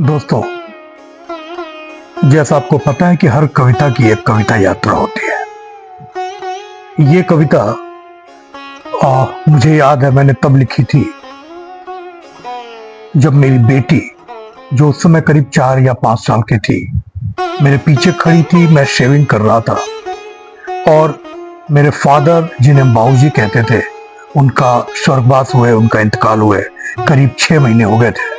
दोस्तों, जैसा आपको पता है कि हर कविता की एक कविता यात्रा होती है। ये कविता मुझे याद है मैंने तब लिखी थी जब मेरी बेटी, जो उस समय करीब 4 या 5 साल की थी, मेरे पीछे खड़ी थी। मैं शेविंग कर रहा था और मेरे फादर, जिन्हें हम बाबूजी कहते थे, उनका स्वर्गवास हुए, उनका इंतकाल हुए करीब 6 महीने हो गए थे।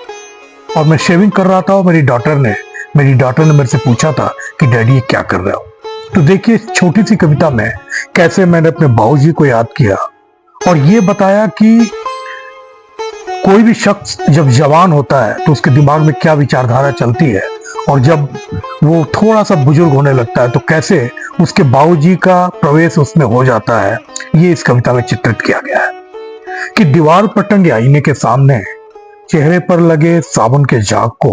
और मैं शेविंग कर रहा था और मेरी डॉटर ने मेरे से पूछा था कि डैडी ये क्या कर रहे हो। तो देखिए, इस छोटी सी कविता में कैसे मैंने अपने बाबूजी को याद किया और ये बताया कि कोई भी शख्स जब जवान होता है तो उसके दिमाग में क्या विचारधारा चलती है, और जब वो थोड़ा सा बुजुर्ग होने लगता है तो कैसे उसके बाबूजी का प्रवेश उसमें हो जाता है। ये इस कविता में चित्रित किया गया है कि दीवार पर टंगे आईने के सामने चेहरे पर लगे साबुन के झाग को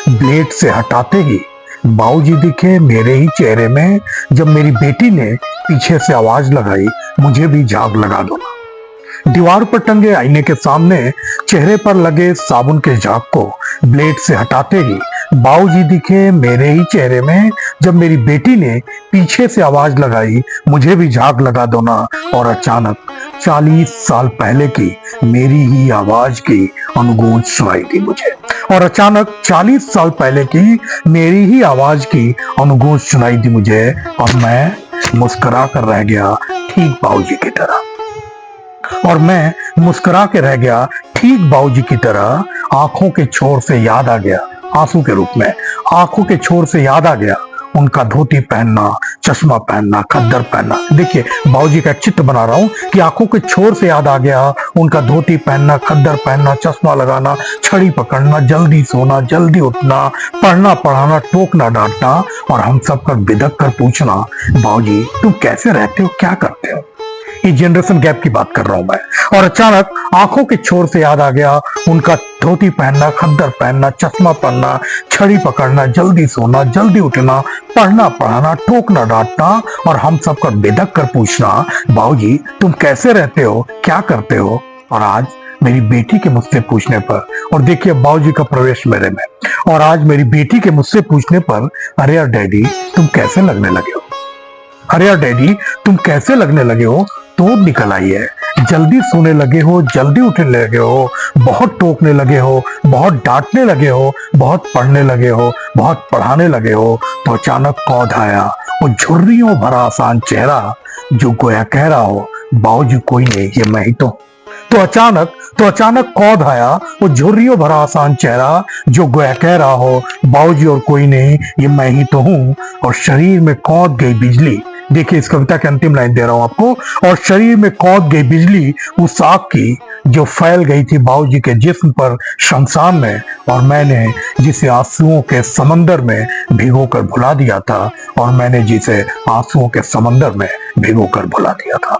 ब्लेड से हटाते ही बाबूजी दिखे मेरे ही चेहरे में। जब मेरी बेटी ने पीछे से आवाज लगाई, मुझे भी झाग लगा दो ना। दीवार पर टंगे आईने के सामने चेहरे पर लगे साबुन के झाग को ब्लेड से हटाते ही बाबूजी दिखे मेरे ही चेहरे में। जब मेरी बेटी ने पीछे से आवाज लगाई, मुझे भी झाग लगा दो ना। और अचानक 40 साल पहले की मेरी ही आवाज की अनुगूंज सुनाई दी मुझे। और अचानक 40 साल पहले की मेरी ही आवाज की अनुगूंज सुनाई दी मुझे, और मैं मुस्कुरा कर रह गया ठीक बाबूजी की तरह। और मैं मुस्कुरा के रह गया ठीक बाबूजी की तरह। आंखों के छोर से याद आ गया, आंसू के रूप में आंखों के छोर से याद आ गया उनका धोती पहनना, चश्मा पहनना, खद्दर पहनना। देखिए, बाबूजी का चित्र बना रहा हूं कि आंखों के छोर से याद आ गया उनका धोती पहनना, खद्दर पहनना, चश्मा लगाना, छड़ी पकड़ना, जल्दी सोना, जल्दी उठना, पढ़ना पढ़ाना, टोकना डांटना, और हम सब कर बिदक कर पूछना, बाबूजी तुम कैसे रहते हो, क्या करते हो। ये जनरेशन गैप की बात कर रहा हूं मैं। और अचानक आंखों के छोर से याद आ गया उनका धोती पहनना, खद्दर पहनना, चश्मा पहनना, छड़ी पकड़ना, जल्दी सोना, जल्दी उठना, पढ़ना पढ़ाना, टोकना डांटना, और हम सब कर बेधक कर पूछना, बाबूजी तुम कैसे रहते हो, क्या करते हो। और आज मेरी बेटी के मुझसे पूछने पर, और देखिए बाबूजी का प्रवेश मेरे में, और आज मेरी बेटी के मुझसे पूछने पर, अरे यार डैडी तुम कैसे लगने लगे हो, अरे यार डैडी तुम कैसे लगने लगे हो, तो निकल आई है, जल्दी सोने लगे हो, जल्दी उठने लगे हो, बहुत टोकने लगे हो, बहुत डांटने लगे हो, बहुत पढ़ने लगे हो, बहुत पढ़ाने लगे हो। तो अचानक कौध आया वो झुर्रियों भरा आसान चेहरा, जो गोया कह रहा हो, बाबूजी कोई नहीं ये मैं ही तो अचानक कौध आया वो झुर्रियों भरा आसान चेहरा, जो गोया कह रहा हो, बाबूजी और कोई नहीं ये मैं ही तो हूं। और शरीर में कौंध गई बिजली। देखिए, इस कविता के अंतिम लाइन दे रहा हूं आपको। और शरीर में कौंध गई बिजली उस आग की जो फैल गई थी बाबूजी के जिस्म पर शमशान में, और मैंने जिसे आंसुओं के समंदर में भिगोकर भुला दिया था, और मैंने जिसे आंसुओं के समंदर में भिगोकर भुला दिया था।